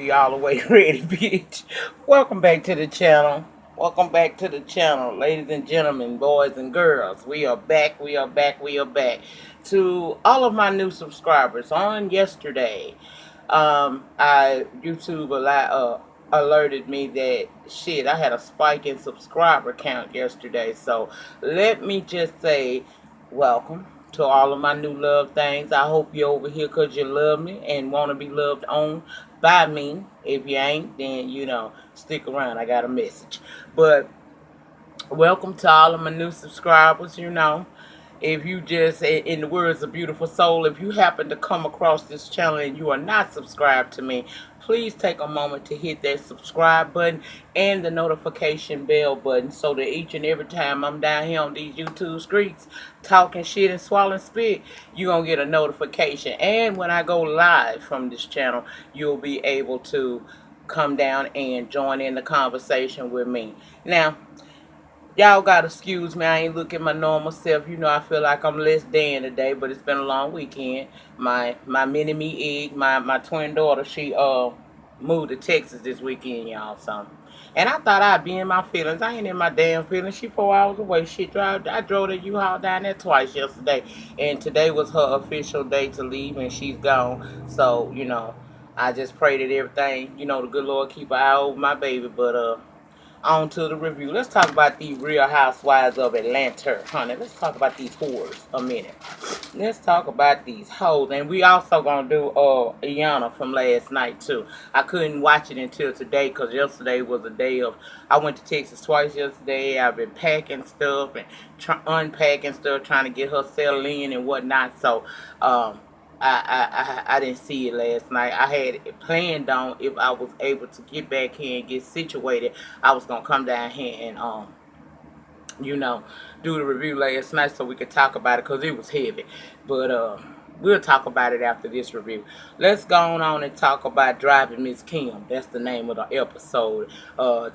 be all the way ready, bitch. Welcome back to the channel. Welcome back to the channel, ladies and gentlemen, boys and girls. We are back, we are back, we are back. To all of my new subscribers, on yesterday, YouTube alerted me that shit, I had a spike in subscriber count yesterday. So let me just say, welcome to all of my new love things. I hope you're over here because you love me and want to be loved on by me. If you ain't, then, stick around. I got a message. But welcome to all of my new subscribers, If you just, in the words of Beautiful Soul, if you happen to come across this channel and you are not subscribed to me, please take a moment to hit that subscribe button and the notification bell button so that each and every time I'm down here on these YouTube streets talking shit and swallowing spit, you're going to get a notification. And when I go live from this channel, you'll be able to come down and join in the conversation with me. Now, y'all gotta excuse me, I ain't looking my normal self. I feel like I'm less than today, but it's been a long weekend. My mini-me egg, my twin daughter, she moved to Texas this weekend, y'all. So, and I thought I'd be in my feelings. I ain't in my damn feelings. She 4 hours away. I drove the U-Haul down there twice yesterday. And today was her official day to leave, and she's gone. So, I just pray that everything, the good Lord keep an eye over my baby. But on to the review. Let's talk about these Real Housewives of Atlanta, honey. Let's talk about these whores a minute. Let's talk about these hoes. And we also gonna do Iyanla from last night too. I couldn't watch it until today because yesterday was a day of, I went to Texas twice yesterday. I've been packing stuff and unpacking stuff, trying to get her settled in and whatnot. So I didn't see it last night. I had it planned on, if I was able to get back here and get situated, I was gonna come down here and do the review last night so we could talk about it because it was heavy. But we'll talk about it after this review. Let's go on and talk about Driving Miss Kim. That's the name of the episode.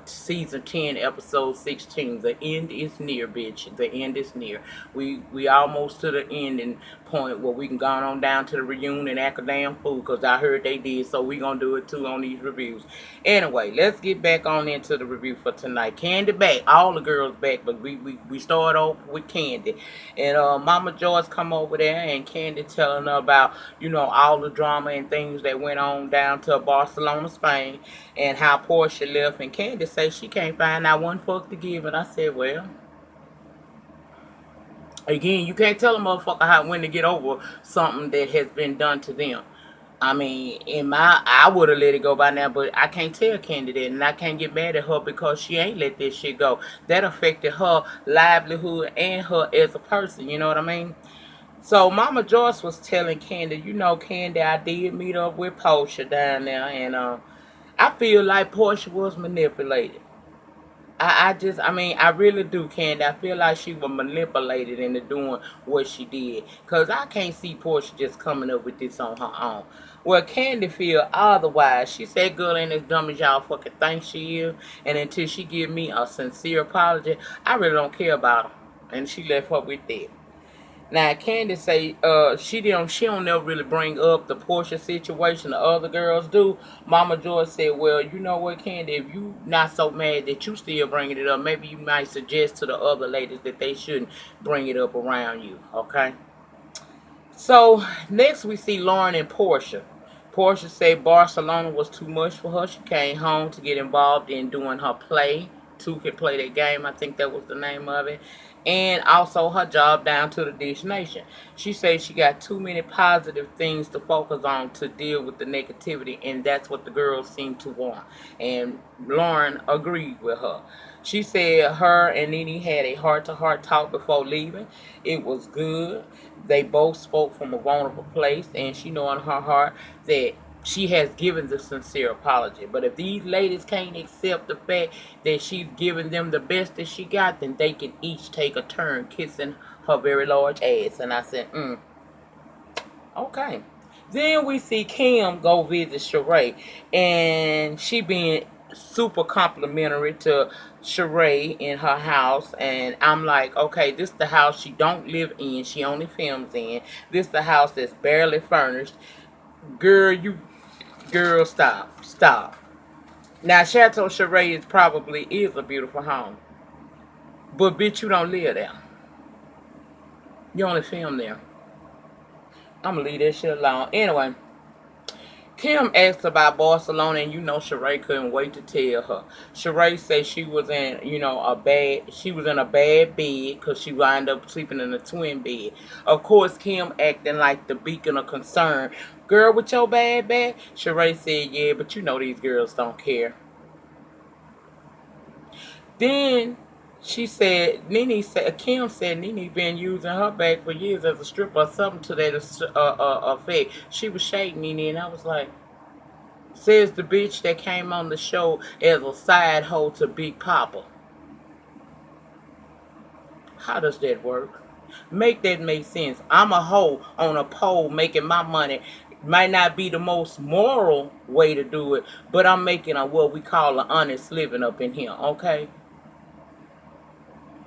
Season 10, episode 16. The end is near, bitch. The end is near. We almost to the ending point where we can go on down to the reunion and act a damn fool because I heard they did, so we gonna do it too on these reviews. Anyway, let's get back on into the review for tonight. Kandi back, all the girls back, but we start off with Kandi. And Mama Joyce come over there and Kandi telling her about, all the drama and things that went on down to Barcelona, Spain, and how Porsha left. And Kandi say she can't find out one fuck to give. And I said, well, again, you can't tell a motherfucker when to get over something that has been done to them. I mean, I would have let it go by now, but I can't tell Kandi that, and I can't get mad at her because she ain't let this shit go. That affected her livelihood and her as a person, you know what I mean? So Mama Joyce was telling Kandi, Kandi, I did meet up with Porsha down there, and I feel like Porsha was manipulated. I really do, Kandi. I feel like she was manipulated into doing what she did. Because I can't see Porsha just coming up with this on her own. Well, Kandi feel otherwise. She said, girl ain't as dumb as y'all fucking think she is. And until she give me a sincere apology, I really don't care about her. And she left her with that. Now, Kandi say she don't never really bring up the Porsha situation. The other girls do. Mama Joyce said, well, you know what, Kandi, if you not so mad that you still bringing it up, maybe you might suggest to the other ladies that they shouldn't bring it up around you, okay? So, next we see Lauren and Porsha. Porsha said Barcelona was too much for her. She came home to get involved in doing her play. Two Can Play That Game, I think that was the name of it. And also her job down to the Dish Nation. She says she got too many positive things to focus on to deal with the negativity, and that's what the girls seem to want. And Lauren agreed with her. She said her and Nene had a heart-to-heart talk before leaving. It was good. They both spoke from a vulnerable place, and she know in her heart that she has given the sincere apology. But if these ladies can't accept the fact that she's giving them the best that she got, then they can each take a turn kissing her very large ass. And I said, okay. Then we see Kim go visit Sheree, and she being super complimentary to Sheree in her house. And I'm like, okay, this is the house she don't live in. She only films in. This is the house that's barely furnished. Girl, stop. Stop. Now, Chateau Sheree is a beautiful home. But, bitch, you don't live there. You only film there. I'm going to leave that shit alone. Anyway, Kim asked about Barcelona, and Sheree couldn't wait to tell her. Sheree said she was in, she was in a bad bed because she wound up sleeping in a twin bed. Of course, Kim acting like the beacon of concern. Girl, with your bad back? Sheree said, yeah, but these girls don't care. Then Kim said Nene been using her back for years as a stripper or something to that effect. She was shading Nene, and I was like, says the bitch that came on the show as a side hoe to Big Papa. How does that work? Make that make sense. I'm a hoe on a pole making my money. Might not be the most moral way to do it, but I'm making what we call an honest living up in here, okay?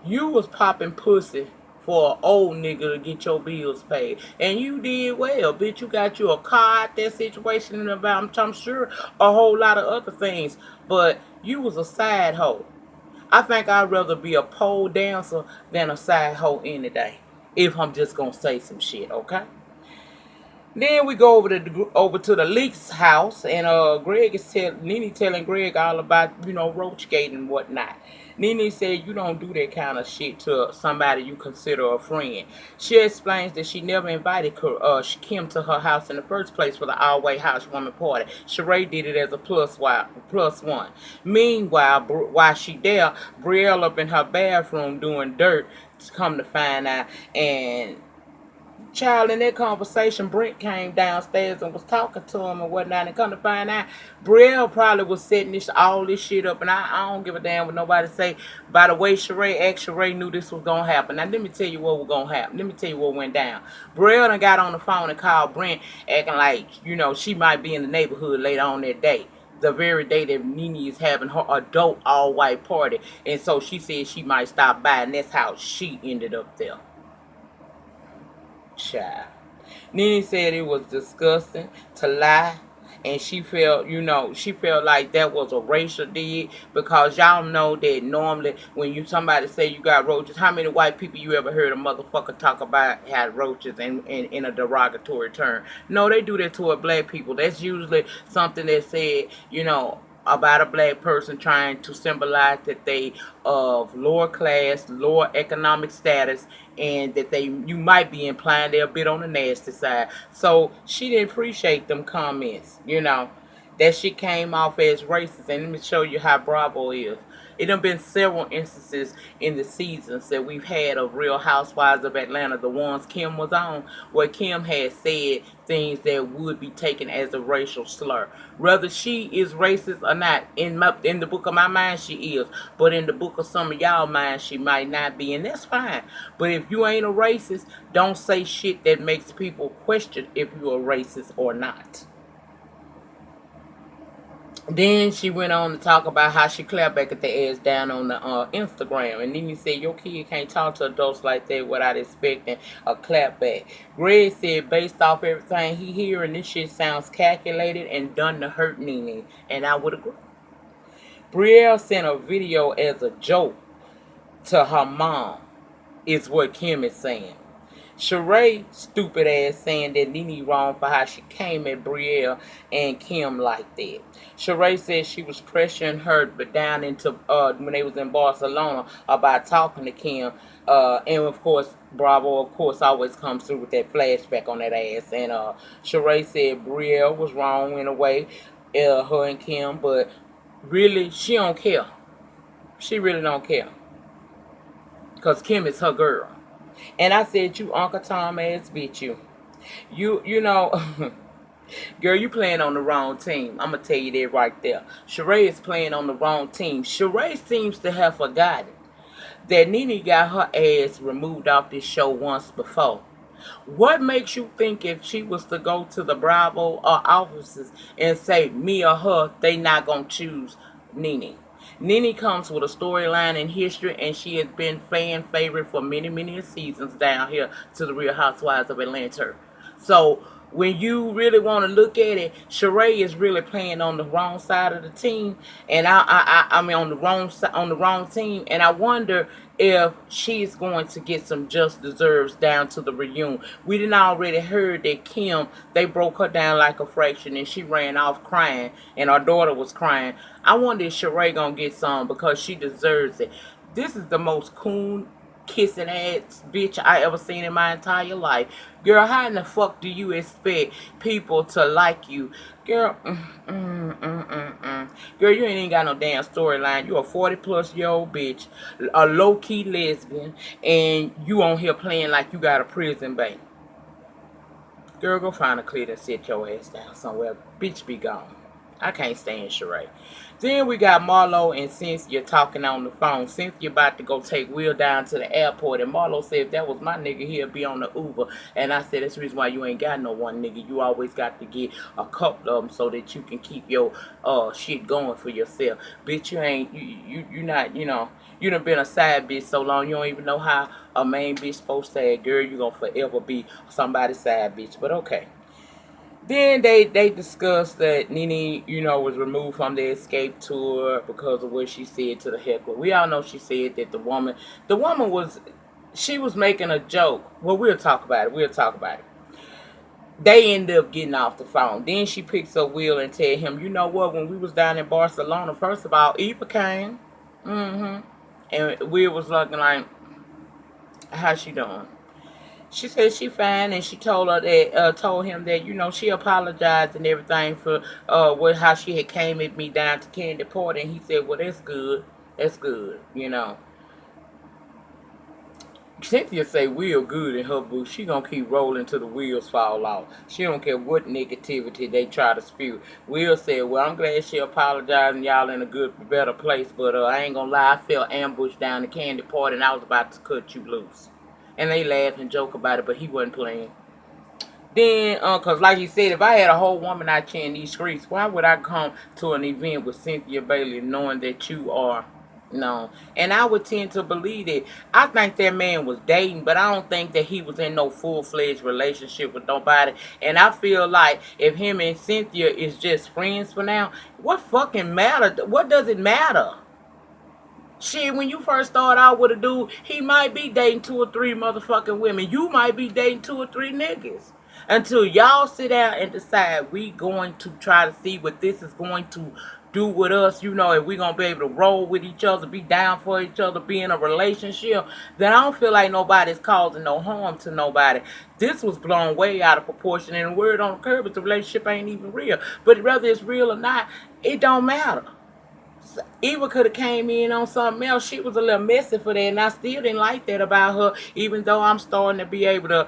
You was popping pussy for an old nigga to get your bills paid. And you did well, bitch. You got you a car out that situation and about, I'm sure, a whole lot of other things. But you was a side hoe. I think I'd rather be a pole dancer than a side hoe any day. If I'm just gonna say some shit, okay? Then we go over to the Leaks house, and Greg is Nene telling Greg all about Roachgate and whatnot. Nene said you don't do that kind of shit to somebody you consider a friend. She explains that she never invited Kim to her house in the first place for the all-white housewarming party. Sheree did it as a plus one. Meanwhile, while she there, Brielle up in her bathroom doing dirt. Come to find out, and child, in that conversation, Brent came downstairs and was talking to him and whatnot, and come to find out, Brielle probably was setting all this shit up, and I don't give a damn what nobody say. By the way, Sheree knew this was gonna happen. Now let me tell you what was gonna happen. Let me tell you what went down. Brielle done got on the phone and called Brent, acting like she might be in the neighborhood later on that day. The very day that Nene is having her adult all-white party, and so she said she might stop by, and that's how she ended up there. Child. Nene said it was disgusting to lie, and she felt like that was a racial dig, because y'all know that normally when somebody say you got roaches, how many white people you ever heard a motherfucker talk about had roaches in a derogatory term? No, they do that to black people. That's usually something that said, about a black person trying to symbolize that they of lower class, lower economic status, and that you might be implying they're a bit on the nasty side. So she didn't appreciate them comments, That shit came off as racist. And let me show you how Bravo is. It done been several instances in the seasons that we've had of Real Housewives of Atlanta, the ones Kim was on, where Kim had said things that would be taken as a racial slur. Whether she is racist or not, in the book of my mind, she is. But in the book of some of y'all minds, she might not be. And that's fine. But if you ain't a racist, don't say shit that makes people question if you're a racist or not. Then she went on to talk about how she clapped back at the ass down on the Instagram. And then you said, your kid can't talk to adults like that without expecting a clap back. Greg said, based off everything he hearing, this shit sounds calculated and done to hurt Nene. And I would agree. Brielle sent a video as a joke to her mom, is what Kim is saying. Sheree, stupid ass, saying that Nene wrong for how she came at Brielle and Kim like that. Sheree said she was pressuring her but down into when they was in Barcelona about talking to Kim. And of course, Bravo, of course, always comes through with that flashback on that ass. And Sheree said Brielle was wrong in a way, her and Kim, but really, she don't care. She really don't care. Because Kim is her girl. And I said, you Uncle Tom ass bitch, you. You know, girl, you playing on the wrong team. I'm going to tell you that right there. Sheree is playing on the wrong team. Sheree seems to have forgotten that Nene got her ass removed off this show once before. What makes you think if she was to go to the Bravo offices and say me or her, they not going to choose Nene? Nene comes with a storyline in history, and she has been fan favorite for many, many seasons down here to the Real Housewives of Atlanta. So when you really want to look at it, Sheree is really playing on the wrong side of the team, and I mean on the wrong team, and I wonder if she's going to get some just deserves down to the reunion. We didn't already heard that Kim, they broke her down like a fraction, and she ran off crying, and our daughter was crying. I wonder if Sheree gonna get some because she deserves it. This is the most coon kissing ass bitch I ever seen in my entire life. Girl, how in the fuck do you expect people to like you? Girl, girl, you ain't even got no damn storyline. You a 40-plus-year-old bitch, a low-key lesbian, and you on here playing like you got a prison bank. Girl, go find a clear and sit your ass down somewhere. Bitch, be gone. I can't stand Sheree. Then we got Marlo and Cynthia talking on the phone. Cynthia about to go take Will down to the airport, and Marlo said, if that was my nigga, he'd be on the Uber. And I said, that's the reason why you ain't got no one nigga. You always got to get a couple of them so that you can keep your shit going for yourself. Bitch, you ain't, you not, you done been a side bitch so long, you don't even know how a main bitch supposed to act. Girl, you gonna forever be somebody's side bitch, but okay. Then they discussed that Nene, was removed from the escape tour because of what she said to the heckler. We all know she said that the woman she was making a joke. Well, we'll talk about it. We'll talk about it. They ended up getting off the phone. Then she picks up Will and tell him, you know what, when we was down in Barcelona, first of all, Eva came. And Will was looking like, how she doing? She said she fine, and she told him that she apologized and everything for how she had came at me down to Candy Party, and he said, well, that's good. Cynthia say Will good in her book. She gonna keep rolling till the wheels fall off. She don't care what negativity they try to spew. Will said, well, I'm glad she apologized and y'all in a better place, but I ain't gonna lie, I felt ambushed down the Candy Party and I was about to cut you loose. And they laughed and joke about it, but he wasn't playing. Then, cause like he said, if I had a whole woman out here in these streets, why would I come to an event with Cynthia Bailey knowing that you are? No. And I would tend to believe it. I think that man was dating, but I don't think that he was in no full-fledged relationship with nobody. And I feel like if him and Cynthia is just friends for now, what fucking matter? What does it matter? Shit, when you first start out with a dude, he might be dating 2 or 3 motherfucking women. You might be dating 2 or 3 niggas. Until y'all sit down and decide we going to try to see what this is going to do with us, if we going to be able to roll with each other, be down for each other, be in a relationship, then I don't feel like nobody's causing no harm to nobody. This was blown way out of proportion, and the word on the curb is the relationship ain't even real. But whether it's real or not, it don't matter. Eva could have came in on something else. She was a little messy for that, and I still didn't like that about her. Even though I'm starting to be able to,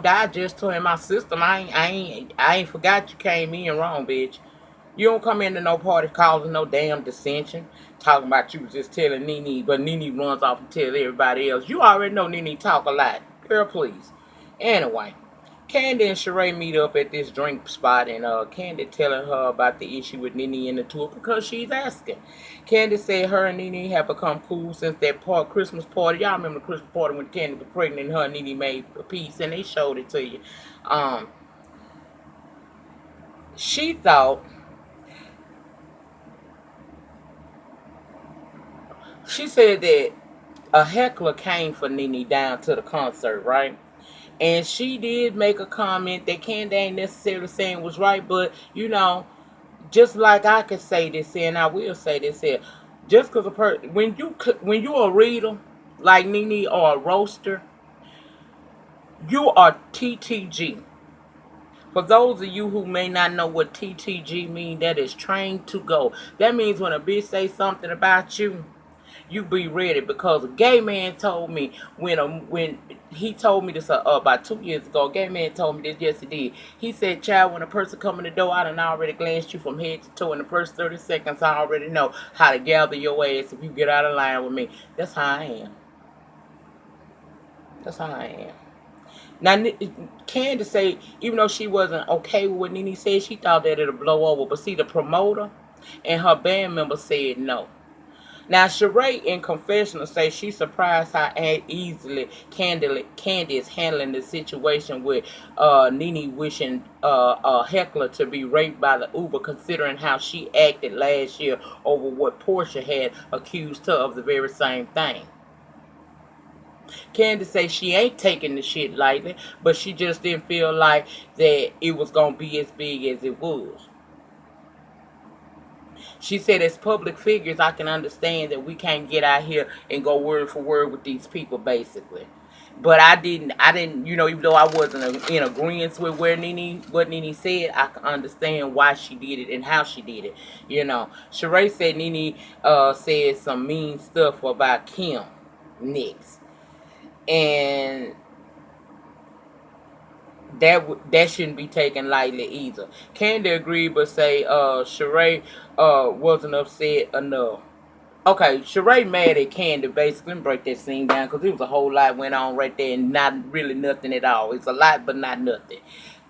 digest her in my system. I ain't forgot you came in wrong, bitch. You don't come into no party causing no damn dissension. Talking about you was just telling Nene, but Nene runs off and tells everybody else. You already know Nene talk a lot. Girl, please. Anyway. Kandi and Sheree meet up at this drink spot, and Kandi telling her about the issue with Nene in the tour because she's asking. Kandi said her and Nene have become cool since that Christmas party. Y'all remember the Christmas party when Kandi was pregnant and her and Nene made a piece, and they showed it to you. She thought, she said that a heckler came for Nene down to the concert, right? And she did make a comment that Kandi ain't necessarily saying was right, but just like I could say this here, and I will say this here, just because when you a reader like Nene or a roaster, you are TTG. For those of you who may not know what TTG mean, that is trained to go. That means when a bitch say something about you, you be ready, because a gay man told me when he told me this about 2 years ago. A gay man told me this. Yes, he did. He said, "Child, when a person come in the door, I done already glanced you from head to toe. In the first 30 seconds, I already know how to gather your ass if you get out of line with me." That's how I am. That's how I am. Now, Candace say, even though she wasn't okay with what Nene said, she thought that it'll blow over. But see, the promoter and her band member said no. Now, Sheree in confessional say she's surprised how easily Kandi is handling the situation with Nene wishing a heckler to be raped by the Uber, considering how she acted last year over what Porsha had accused her of the very same thing. Kandi say she ain't taking the shit lightly, but she just didn't feel like that it was gonna be as big as it was. She said, as public figures, I can understand that we can't get out here and go word for word with these people, basically. But I didn't, even though I wasn't in agreement with what Nene said, I can understand why she did it and how she did it. Sheree said Nene said some mean stuff about Kim next, and that shouldn't be taken lightly either. Kandi agreed, but say Sheree wasn't upset enough. Okay, Sheree mad at Kandi basically. Let me break that scene down because there was a whole lot went on right there and not really nothing at all. It's a lot but not nothing.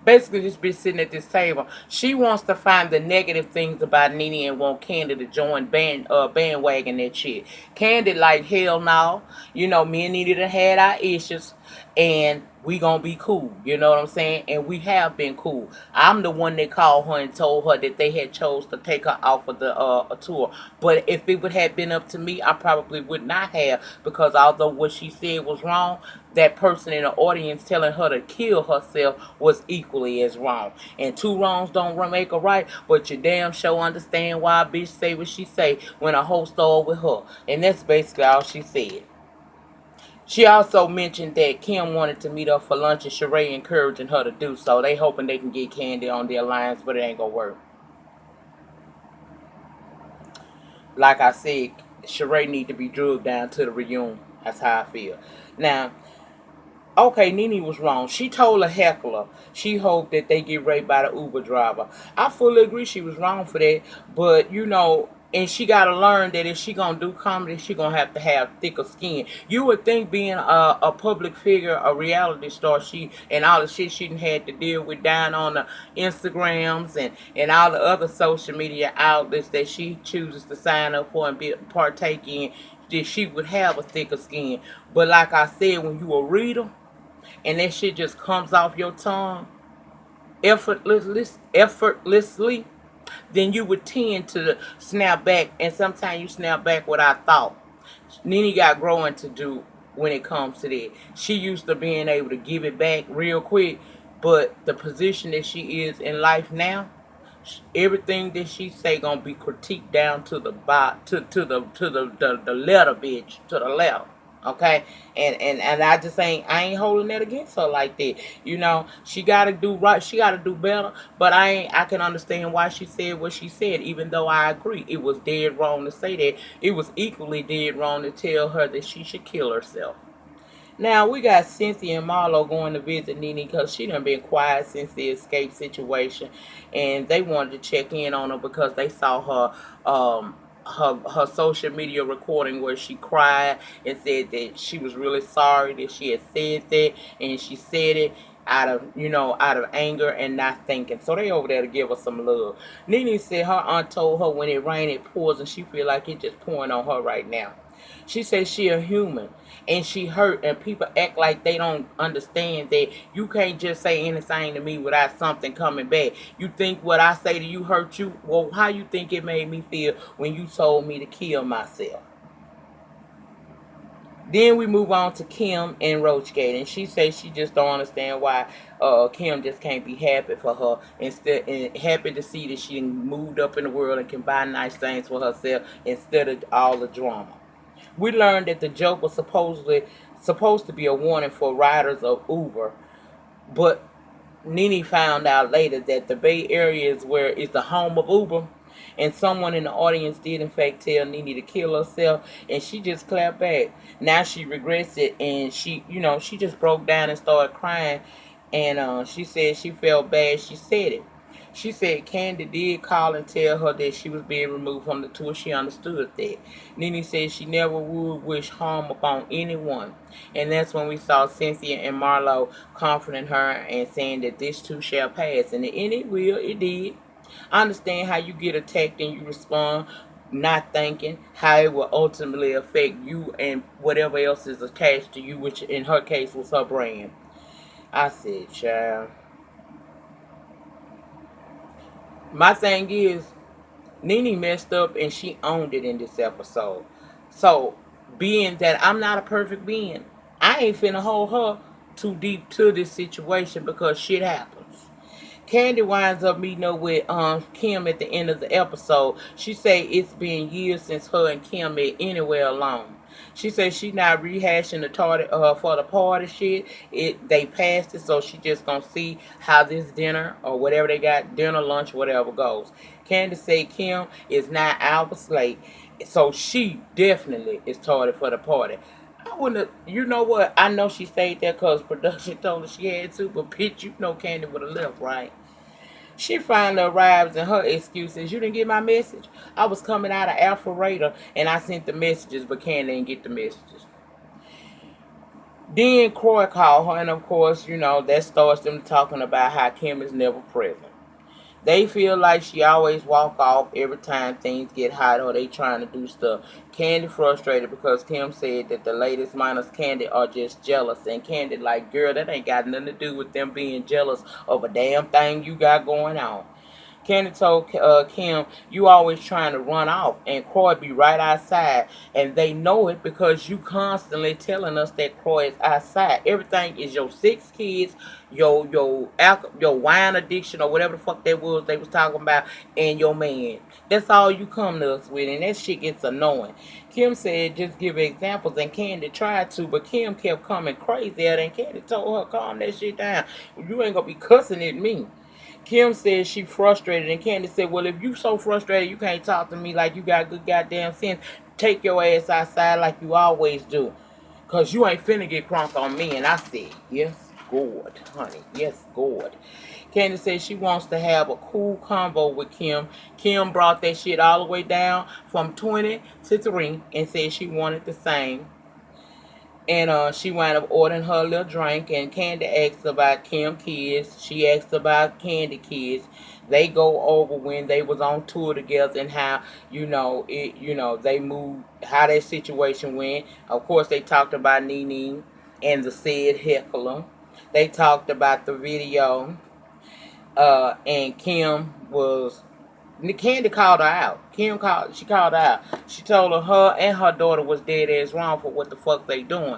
Basically, just be sitting at this table. She wants to find the negative things about Nene and want Kandi to join bandwagon that shit. Kandi like hell no. Me and Nene done had our issues and we gonna be cool. You know what I'm saying? And we have been cool. I'm the one that called her and told her that they had chose to take her off of the tour. But if it would have been up to me, I probably would not have, because although what she said was wrong, that person in the audience telling her to kill herself was equally as wrong. And two wrongs don't make a right, but you damn sure understand why a bitch say what she say when a hoe stole with her. And that's basically all she said. She also mentioned that Kim wanted to meet up for lunch and Sheree encouraging her to do so. They hoping they can get Kandi on the alliance, but it ain't gonna work. Like I said, Sheree need to be drugged down to the reunion. That's how I feel. Now, okay, Nene was wrong. She told a heckler she hoped that they get raped by the Uber driver. I fully agree she was wrong for that, but and she gotta learn that if she gonna do comedy, she gonna have to have thicker skin. You would think being a public figure, a reality star, she and all the shit she done had to deal with down on the Instagrams and all the other social media outlets that she chooses to sign up for and partake in, that she would have a thicker skin. But like I said, when you a reader and that shit just comes off your tongue effortlessly, then you would tend to snap back, and sometimes you snap back without thought. Nene got growing to do when it comes to that. She used to being able to give it back real quick, but the position that she is in life now, everything that she say gonna be critiqued down to the the letter, bitch, to the letter. Okay, and I ain't holding that against her like that. She gotta do right, she gotta do better. But I can understand why she said what she said, even though I agree it was dead wrong to say that. It was equally dead wrong to tell her that she should kill herself. Now we got Cynthia and Marlo going to visit Nene because she done been quiet since the escape situation, and they wanted to check in on her because they saw her social media recording where she cried and said that she was really sorry that she had said that, and she said it out of anger and not thinking. So they over there to give her some love. Nene said her aunt told her when it rains it pours, and she feel like it just pouring on her right now. She says she a human and she hurt, and people act like they don't understand that you can't just say anything to me without something coming back. You think what I say to you hurt you? Well, how you think it made me feel when you told me to kill myself? Then we move on to Kim and Roachgate, and she says she just don't understand why Kim just can't be happy for her, instead and happy to see that she moved up in the world and can buy nice things for herself instead of all the drama. We learned that the joke was supposed to be a warning for riders of Uber, but Nene found out later that the Bay Area is the home of Uber, and someone in the audience did in fact tell Nene to kill herself, and she just clapped back. Now she regrets it, and she just broke down and started crying, and she said she felt bad. She said it. She said Kandi did call and tell her that she was being removed from the tour. She understood that. Nene said she never would wish harm upon anyone. And that's when we saw Cynthia and Marlo comforting her and saying that this too shall pass. And it will, it did. I understand how you get attacked and you respond, not thinking how it will ultimately affect you and whatever else is attached to you, which in her case was her brand. I said, child, my thing is, Nene messed up and she owned it in this episode. So, being that I'm not a perfect being, I ain't finna hold her too deep to this situation because shit happens. Kandi winds up meeting up with Kim at the end of the episode. She say it's been years since her and Kim met anywhere alone. She says she not rehashing the tardy for the party shit. They passed it, so she just gonna see how this dinner or whatever they got, dinner, lunch, whatever goes. Kandi say Kim is 9 hours late, so she definitely is tardy for the party. I wouldn't have, you know what? I know she stayed there because production told her she had to, but bitch, you know Kandi would have left, right? She finally arrives and her excuse is, you didn't get my message? I was coming out of Alpha Radar and I sent the messages, but Candy didn't get the messages. Then Croy called her, and of course, that starts them talking about how Kim is never present. They feel like she always walk off every time things get hot or they trying to do stuff. Kandi frustrated because Kim said that the ladies minus Kandi are just jealous. And Kandi like, girl, that ain't got nothing to do with them being jealous of a damn thing you got going on. Kandi told Kim, you always trying to run off, and Croy be right outside, and they know it because you constantly telling us that Croy is outside. Everything is your 6 kids, your wine addiction or whatever the fuck that was they was talking about, and your man. That's all you come to us with, and that shit gets annoying. Kim said just give examples, and Kandi tried to, but Kim kept coming crazy at her, and Kandi told her calm that shit down. You ain't gonna be cussing at me. Kim said she frustrated, and Kandi said, well, if you so frustrated you can't talk to me like you got good goddamn sense, take your ass outside like you always do, because you ain't finna get crunk on me. And I said, yes, God, honey, yes, God. Kandi said she wants to have a cool convo with Kim. Kim brought that shit all the way down from 20 to 3 and said she wanted the same. And she wound up ordering her a little drink, and Kandi asked about Kim kids. She asked about Kandi kids. They go over when they was on tour together and how, they moved, how that situation went. Of course, they talked about Nene and the said heckler. They talked about the video, and Kim was Kandi called her out. She called her out. She told her and her daughter was dead ass wrong for what the fuck they doing.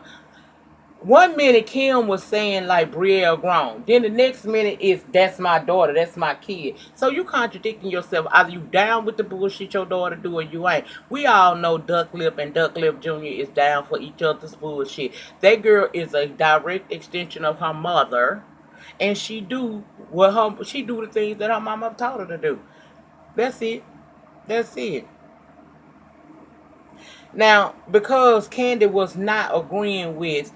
One minute Kim was saying like Brielle grown. Then the next minute is that's my daughter, that's my kid. So you contradicting yourself. Either you down with the bullshit your daughter do or you ain't. We all know Duck Lip and Duck Lip Jr. is down for each other's bullshit. That girl is a direct extension of her mother, and she do the things that her mama taught her to do. That's it. That's it. Now, because Kandi was not agreeing with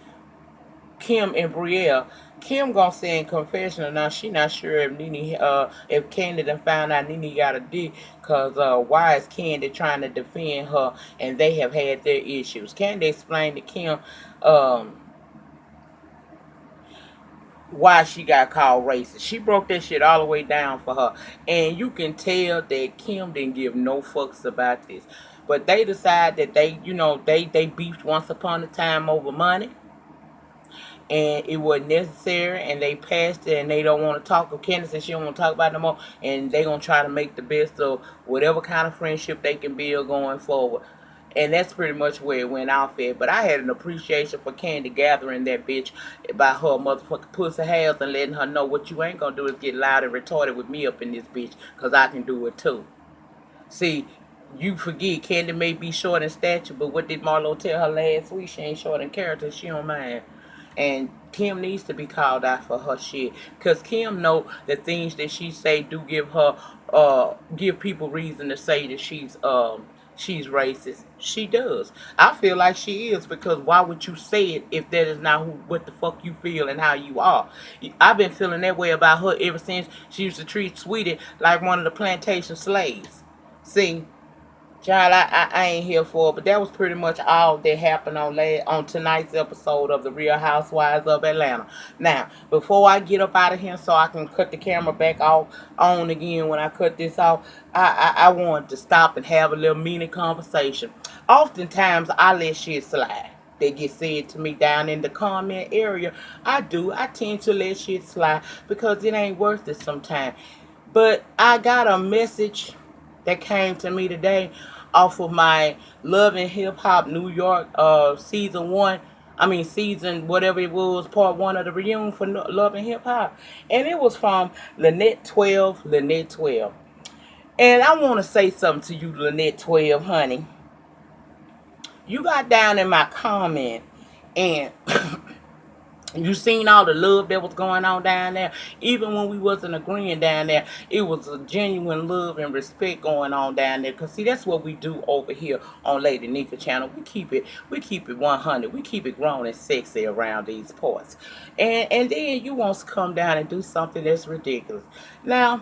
Kim and Brielle, Kim gonna say in confessional now she not sure if if Kandi done found out Nene got a dick, cause why is Kandi trying to defend her and they have had their issues. Kandi explained to Kim why she got called racist. She broke that shit all the way down for her, and you can tell that Kim didn't give no fucks about this. But they decide that they beefed once upon a time over money, and it wasn't necessary, and they passed it, and they don't want to talk. Kandi said she don't want to talk about it no more, and they gonna try to make the best of whatever kind of friendship they can build going forward. And that's pretty much where it went off at. But I had an appreciation for Kandi gathering that bitch by her motherfucking pussy hairs and letting her know what you ain't gonna do is get loud and retarded with me up in this bitch, because I can do it too. See, you forget Kandi may be short in stature, but what did Marlo tell her last week? She ain't short in character. She don't mind. And Kim needs to be called out for her shit, because Kim know the things that she say do give people reason to say that she's racist. She does. I feel like she is, because why would you say it if that is not what the fuck you feel and how you are? I've been feeling that way about her ever since she used to treat Sweetie like one of the plantation slaves. See, Child, I ain't here for it, but that was pretty much all that happened on tonight's episode of the Real Housewives of Atlanta. Now, before I get up out of here, so I can cut the camera back off on again when I cut this off, I wanted to stop and have a little mini conversation. Oftentimes, I let shit slide. They get said to me down in the comment area. I do. I tend to let shit slide because it ain't worth it sometimes. But I got a message that came to me today off of my Love and Hip Hop New York season one. I mean season whatever it was, part one of the reunion for Love and Hip Hop, and it was from Lynette 12. Lynette 12, and I want to say something to you, Lynette 12, honey. You got down in my comment and you seen all the love that was going on down there. Even when we wasn't agreeing down there, it was a genuine love and respect going on down there. Cause see, that's what we do over here on Lady Nika channel. We keep it 100. We keep it grown and sexy around these parts. And then you want to come down and do something that's ridiculous. Now,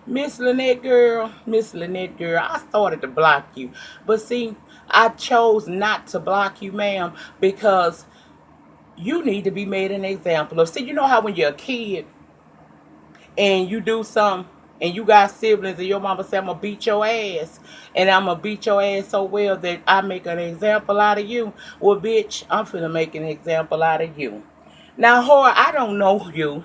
Miss Lynette girl, I started to block you. But see, I chose not to block you, ma'am, because you need to be made an example of. See, you know how when you're a kid and you do something and you got siblings and your mama say, I'm going to beat your ass. And I'm going to beat your ass so well that I make an example out of you. Well, bitch, I'm finna make an example out of you. Now, whore, I don't know you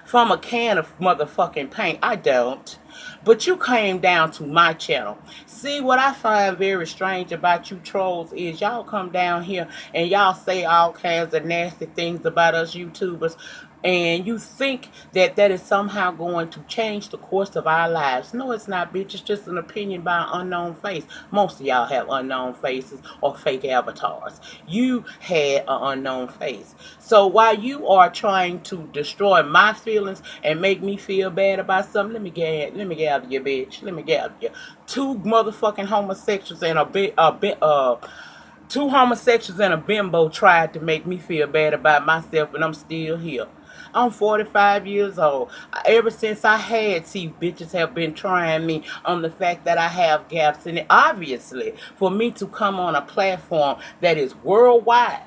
from a can of motherfucking paint. I don't. But you came down to my channel. See, what I find very strange about you trolls is y'all come down here and y'all say all kinds of nasty things about us YouTubers. And you think that that is somehow going to change the course of our lives. No, it's not, bitch. It's just an opinion by an unknown face. Most of y'all have unknown faces or fake avatars. You had an unknown face. So while you are trying to destroy my feelings and make me feel bad about something, let me gather you, bitch. Let me gather you. Two motherfucking homosexuals and two homosexuals and a bimbo tried to make me feel bad about myself, and I'm still here. I'm 45 years old. Ever since I had, see, bitches have been trying me on the fact that I have gaps in it. Obviously, for me to come on a platform that is worldwide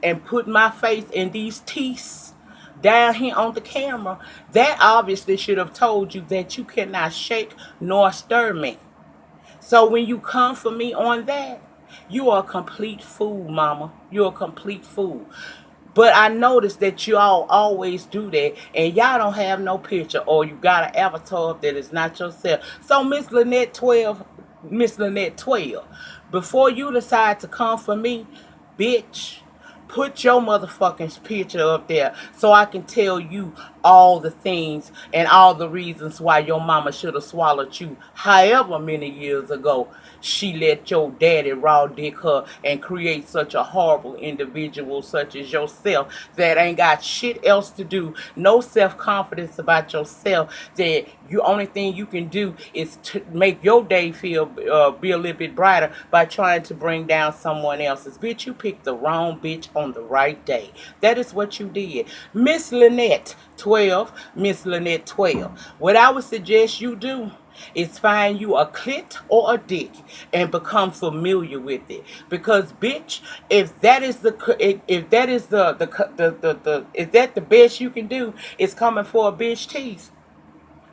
and put my face in these teeth down here on the camera, that obviously should have told you that you cannot shake nor stir me. So when you come for me on that, you are a complete fool, mama. You're a complete fool. But I noticed that you all always do that, and y'all don't have no picture, or you got an avatar that is not yourself. So Miss Lynette 12, before you decide to come for me, bitch, put your motherfucking picture up there so I can tell you all the things and all the reasons why your mama should have swallowed you however many years ago she let your daddy raw dick her and create such a horrible individual such as yourself that ain't got shit else to do, no self-confidence about yourself, that you only thing you can do is to make your day feel be a little bit brighter by trying to bring down someone else's. Bitch, you picked the wrong bitch on the right day. That is what you did. Miss Lynette 12, Miss Lynette 12. What I would suggest you do is find you a clit or a dick and become familiar with it. Because bitch, if that is the if that the best you can do is coming for a bitch teeth.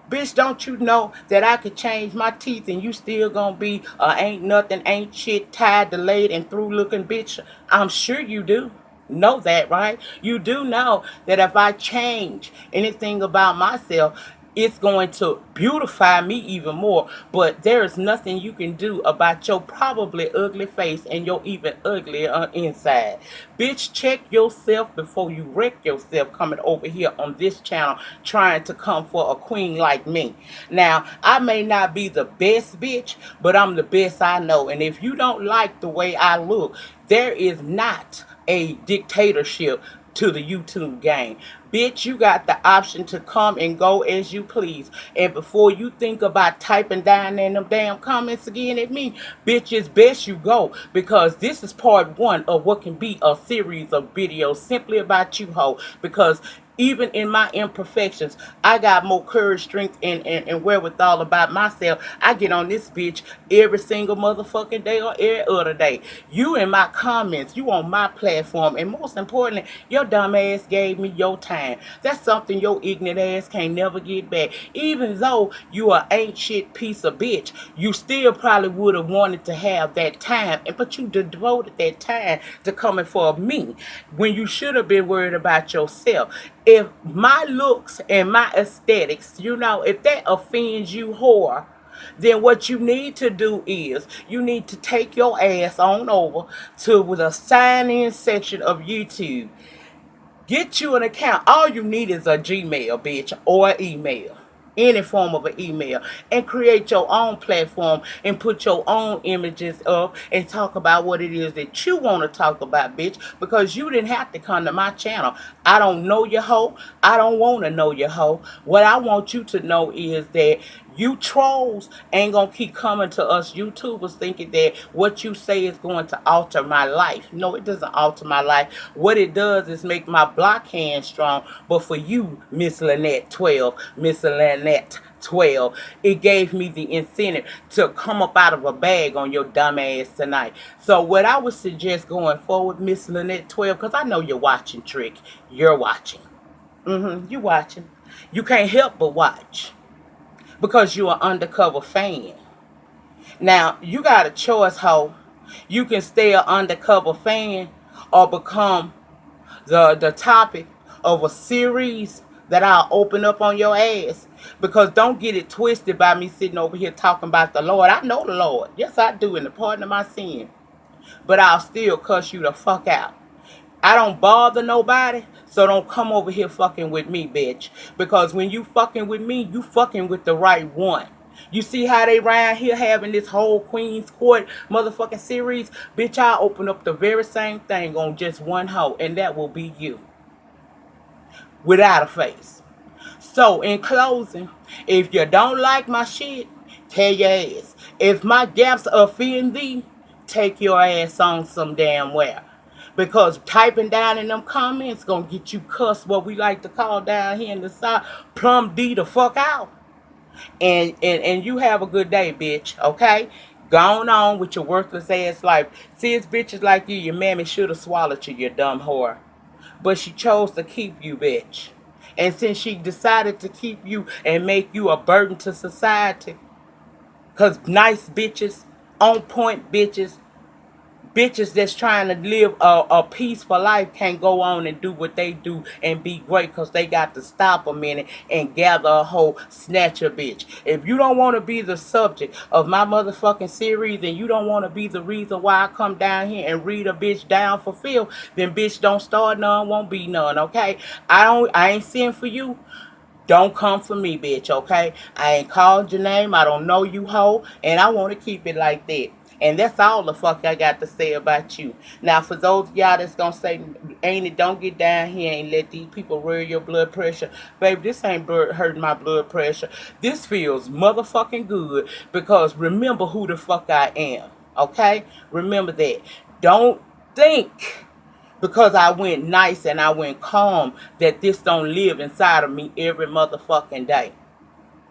Bitch, don't you know that I could change my teeth and you still gonna be ain't nothing, ain't shit, tied, delayed, and through looking bitch? I'm sure you do know that, right? You do know that if I change anything about myself, it's going to beautify me even more. But there is nothing you can do about your probably ugly face and your even uglier inside. Bitch, check yourself before you wreck yourself coming over here on this channel trying to come for a queen like me. Now, I may not be the best bitch, but I'm the best I know. And if you don't like the way I look, there is not a dictatorship to the YouTube game. Bitch, you got the option to come and go as you please. And before you think about typing down in them damn comments again at me, bitch, it's best you go. Because this is part one of what can be a series of videos simply about you, ho. Because even in my imperfections, I got more courage, strength, and wherewithal about myself. I get on this bitch every single motherfucking day or every other day. You in my comments, you on my platform, and most importantly, your dumb ass gave me your time. That's something your ignorant ass can't never get back. Even though you a ain't shit piece of bitch, you still probably would have wanted to have that time, but you devoted that time to coming for me when you should have been worried about yourself. If my looks and my aesthetics, if that offends you, whore, then what you need to do is you need to take your ass on over to the sign-in section of YouTube. Get you an account. All you need is a Gmail, bitch, or email. Any form of an email, and create your own platform and put your own images up and talk about what it is that you want to talk about, bitch, because you didn't have to come to my channel. I don't know your hoe. I don't want to know your hoe. What I want you to know is that you trolls ain't gonna keep coming to us YouTubers thinking that what you say is going to alter my life. No, it doesn't alter my life. What it does is make my block hand strong. But for you, Miss Lynette 12, Miss Lynette 12, it gave me the incentive to come up out of a bag on your dumb ass tonight. So what I would suggest going forward, Miss Lynette 12, because I know you're watching, Trick. You're watching. You watching. You can't help but watch because you're an undercover fan. Now, you got a choice, ho. You can stay an undercover fan or become the topic of a series that I'll open up on your ass. Because don't get it twisted by me sitting over here talking about the Lord. I know the Lord. Yes, I do, in the pardon of my sin. But I'll still cuss you the fuck out. I don't bother nobody, so don't come over here fucking with me, bitch. Because when you fucking with me, you fucking with the right one. You see how they round here having this whole Queen's Court motherfucking series? Bitch, I'll open up the very same thing on just one hoe, and that will be you. Without a face. So, in closing, if you don't like my shit, tell your ass. If my gaps offend thee, take your ass on some damn where. Because typing down in them comments gonna get you cussed, what we like to call down here in the South, plumb D the fuck out. And you have a good day, bitch, okay? Gone on with your worthless ass life. See, it's bitches like you, your mammy should have swallowed you, you dumb whore. But she chose to keep you, bitch. And since she decided to keep you and make you a burden to society, because nice bitches, on point bitches that's trying to live a peaceful life can't go on and do what they do and be great because they got to stop a minute and gather a whole snatch a bitch. If you don't want to be the subject of my motherfucking series and you don't want to be the reason why I come down here and read a bitch down for Phil, then bitch don't start none, won't be none, okay? I ain't sitting for you. Don't come for me, bitch, okay? I ain't called your name. I don't know you, hoe. And I want to keep it like that. And that's all the fuck I got to say about you. Now, for those of y'all that's going to say, ain't it, don't get down here and let these people rear your blood pressure. Baby, this ain't hurting my blood pressure. This feels motherfucking good because remember who the fuck I am, okay? Remember that. Don't think because I went nice and I went calm that this don't live inside of me every motherfucking day.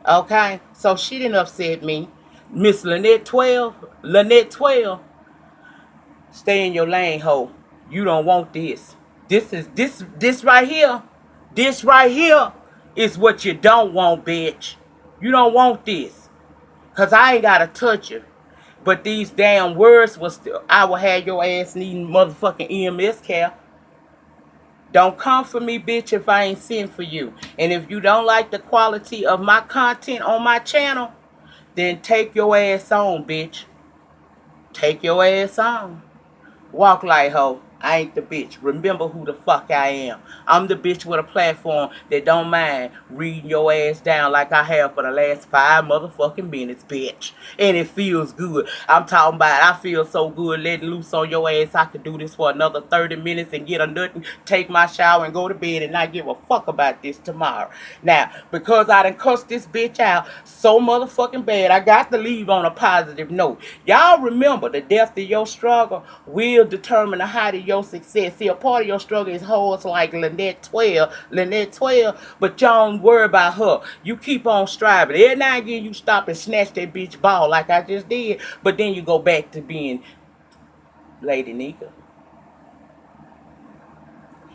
Okay? So she didn't upset me. Miss Lynette 12, stay in your lane, ho. You don't want this. This right here. This right here is what you don't want, bitch. You don't want this. Cause I ain't gotta touch you. But these damn words will still, I will have your ass needing motherfucking EMS care. Don't come for me, bitch, if I ain't sent for you. And if you don't like the quality of my content on my channel, then take your ass on, bitch. Take your ass on. Walk like hoe. I ain't the bitch. Remember who the fuck I am. I'm the bitch with a platform that don't mind reading your ass down like I have for the last 5 motherfucking minutes, bitch. And it feels good. I'm talking about I feel so good letting loose on your ass. I could do this for another 30 minutes and get a nut and take my shower and go to bed and not give a fuck about this tomorrow. Now, because I done cussed this bitch out so motherfucking bad, I got to leave on a positive note. Y'all remember the depth of your struggle will determine the height of your your success. See, a part of your struggle is hoes like Lynette 12, but y'all don't worry about her. You keep on striving. Every now and again you stop and snatch that bitch ball like I just did, but then you go back to being Lady Nika.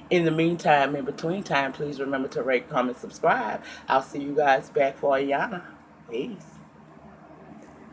In the meantime, in between time, please remember to rate, comment, subscribe. I'll see you guys back for Ayana. Peace.